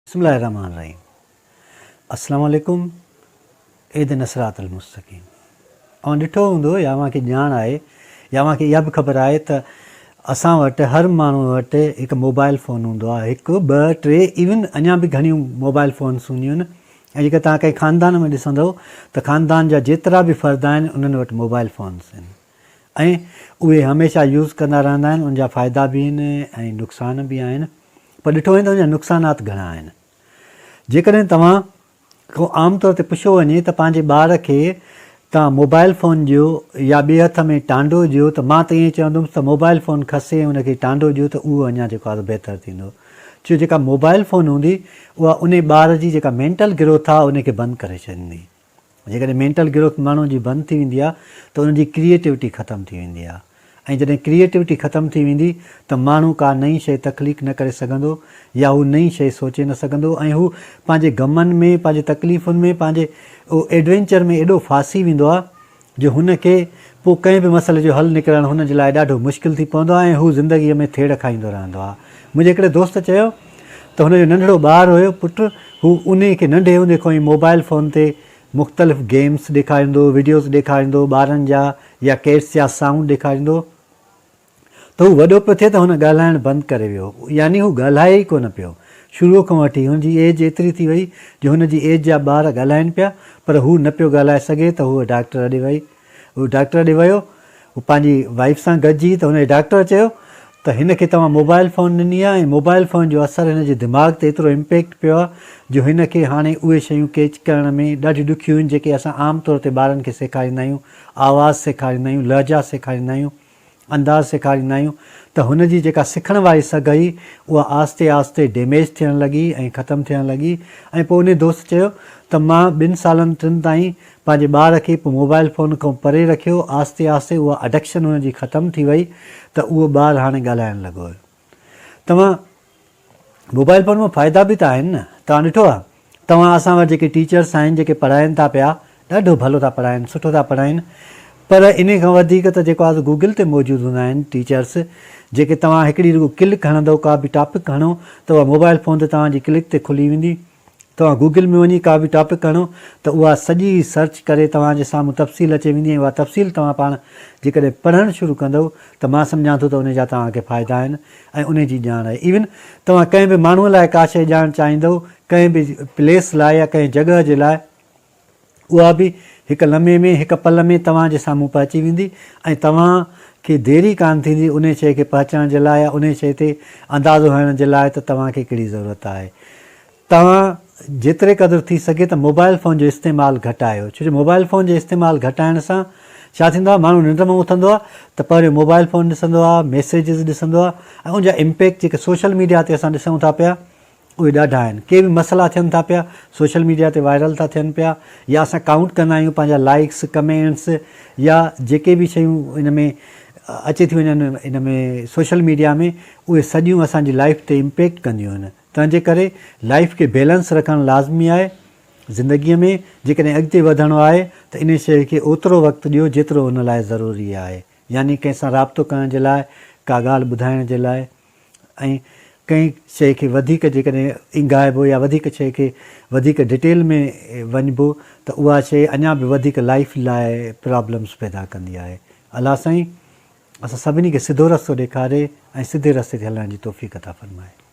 बिस्मिल्लाहिर्रहमानिर्रहीम। अस्सलाम वालेकुम। ईद नसरातुल मुस्तक़ीम। ऐं ॾिठो हूंदो या मूंखे ॼाण आहे या मूंखे इहा बि ख़बर आहे त असां वटि हर माण्हू वटि हिकु मोबाइल फ़ोन हूंदो आहे, हिकु ॿ टे इवन अञा बि घणियूं मोबाइल फ़ोन्स हूंदियूं आहिनि। ऐं जेकर तव्हां कंहिं ख़ानदान में ॾिसंदव त ख़ानदान जा जेतिरा बि फ़र्द आहिनि उन्हनि वटि मोबाइल फ़ोन्स आहिनि ऐं उहे हमेशह यूज़ कंदा रहंदा आहिनि। उनजा फ़ाइदा बि आहिनि ऐं नुक़सान बि आहिनि, पर ॾिठो वञे त उनजा नुक़सानात घणा आहिनि। जेकॾहिं तव्हां को आम तौर ते पुछियो वञे त पंहिंजे ॿार खे तव्हां मोबाइल फ़ोन ॾियो या ॿिए हथ में टांडो ॾियो, त मां त ईअं चवंदुमि त मोबाइल फ़ोन खसे ऐं उनखे टांडो ॾियो त उहो अञा जेको आहे बहितरु थींदो। छो जेका मोबाइल फ़ोन हूंदी उहा उन ॿार जी जेका मेंटल ग्रोथ आहे उनखे बंदि करे छॾींदी। जेकॾहिं मेंटल ग्रोथ माण्हू जी बंदि थी वेंदी आहे त उनजी क्रिएटिविटी ख़तमु थी वेंदी आहे ऐं जॾहिं क्रिएटिविटी ख़तमु थी वेंदी त माण्हू का नई शइ तख़लीक़ न करे सघंदो या हू नई शइ सोचे न सघंदो ऐं हू पंहिंजे ग़मनि में, पंहिंजे तकलीफ़ुनि में, पंहिंजे एडवेंचर में एॾो फासी वेंदो आहे जो हुनखे पोइ कंहिं बि मसइले जो हलु निकिरणु हुन जे लाइ ॾाढो मुश्किल थी पवंदो आहे ऐं हू ज़िंदगीअ में थेड़ खाईंदो रहंदो आहे। मुंहिंजे हिकिड़े दोस्त चयो त हुनजो नंढिड़ो ॿारु हुयो, पुटु, हू उन खे नंढे हूंदे खां ई मोबाइल फ़ोन ते मुख़्तलिफ़ गेम्स ॾेखारींदो, वीडियोज़ ॾेखारींदो ॿारनि जा या कैट्स जा साउंड ॾेखारींदो, त हू वॾो पियो थिए त हुन ॻाल्हाइणु बंदि करे वियो, यानी हू ॻाल्हाए ई कोन पियो। शुरूअ खां वठी हुनजी एज एतिरी थी वई जो हुनजी एज जा ॿार ॻाल्हाइनि पिया पर हू न पियो ॻाल्हाए सघे, त हूअ डॉक्टर ॾे वई। हू डॉक्टर ॾे वियो, हू पंहिंजी वाइफ सां गॾिजी, त हुनजे डॉक्टर चयो त हिन खे तव्हां मोबाइल फ़ोन ॾिनी आहे ऐं मोबाइल फ़ोन जो असरु हिन जे दिमाग़ ते एतिरो इम्पैक्ट पियो आहे जो हिन खे हाणे उहे शयूं कैच करण में ॾाढियूं ॾुखियूं आहिनि जेके असां आम तौर ते ॿारनि खे सेखारींदा आहियूं। आवाज़ु सेखारींदा आहियूं, लहजा सेखारींदा आहियूं, अंदाज़ सेखारींदा आहियूं, त हुनजी जेका सिखण वारी सघ हुई उहा आहिस्ते आहिस्ते डैमेज थियणु लॻी ऐं ख़तमु थियणु लॻी। ऐं पोइ उन दोस्त चयो त मां 2 सालनि 3 ताईं पंहिंजे ॿार खे पोइ मोबाइल फ़ोन खां परे रखियो। आहिस्ते आहिस्ते उहा अडिक्शन हुनजी ख़तमु थी वई त उहो ॿारु हाणे ॻाल्हाइणु लॻो। तव्हां मोबाइल फ़ोन में फ़ाइदा बि त आहिनि न। तव्हां ॾिठो आहे, तव्हां असां वटि जेके टीचर्स आहिनि जेके पढ़ाइनि था पिया, ॾाढो भलो था पढ़ाइनि, सुठो था पढ़ाइनि, पर इन खां वधीक त जेको आहे गूगल ते मौजूदु हूंदा आहिनि टीचर्स, जेके तव्हां हिकिड़ी रुगो क्लिक हणंदव, का बि टॉपिक हणो त उहा मोबाइल फ़ोन ते तव्हांजी क्लिक ते खुली वेंदी। तव्हां गूगल में वञी का बि टॉपिक हणो त उहा सॼी सर्च करे तव्हांजे साम्हूं तफ़सील अची वेंदी ऐं उहा तफ़सील तव्हां पाण जेकॾहिं पढ़णु शुरू कंदव त मां सम्झां थो त उन जा तव्हांखे फ़ाइदा आहिनि ऐं उन जी ॼाण आहे। इवन तव्हां कंहिं बि माण्हूअ लाइ का शइ ॼाणणु चाहींदव, कंहिं बि प्लेस लाइ या कंहिं जॻह जे लाइ, उहा बि हिकु लम्हे में, हिकु पल में तव्हांजे साम्हूं पहुची वेंदी ऐं तव्हांखे देरी कान थींदी उन शइ खे पहुचण जे लाइ या उन शइ ते अंदाज़ो हणण जे लाइ त तव्हांखे कहिड़ी ज़रूरत आहे। तव्हां जेतिरे क़दुरु थी सघे त मोबाइल फ़ोन जो इस्तेमालु घटायो, छो जो मोबाइल फ़ोन जे इस्तेमालु घटाइण सां छा थींदो आहे, माण्हू निंड में उथंदो आहे त पहिरियों मोबाइल फ़ोन ॾिसंदो आहे, मैसेजिस ॾिसंदो आहे ऐं उनजा इम्पैक्ट जेके सोशल मीडिया ते असां ॾिसूं था पिया उहे ॾाढा आहिनि। के बि मसइला थियनि था पिया सोशल मीडिया ते वायरल था थियनि पिया, या असां काउंट कंदा आहियूं पंहिंजा लाइक्स, कमेंट्स या जेके बि शयूं इन में अची थी वञनि इन में सोशल मीडिया में, उहे सॼियूं असांजी लाइफ ते इम्पैक्ट कंदियूं आहिनि। तंहिंजे करे लाइफ खे बैलेंस रखणु लाज़मी आहे ज़िंदगीअ में। जेकॾहिं अॻिते वधणो आहे त इन शइ खे ओतिरो वक़्तु ॾियो जेतिरो हुन लाइ ज़रूरी आहे, यानी कंहिंसां राब्तो करण जे लाइ, का ॻाल्हि ॿुधाइण जे लाइ, ऐं कंहिं शइ खे वधीक जेकॾहिं इंगाइबो या वधीक शइ खे वधीक डिटेल में वञिबो त उहा शइ अञा बि वधीक लाइफ लाइ प्रॉब्लम्स पैदा कंदी आहे। अलाह साईं असां सभिनी खे सिधो रस्तो ॾेखारे ऐं सिधे रस्ते ते हलण जी तौफ़ीक़ अता फ़रमाए।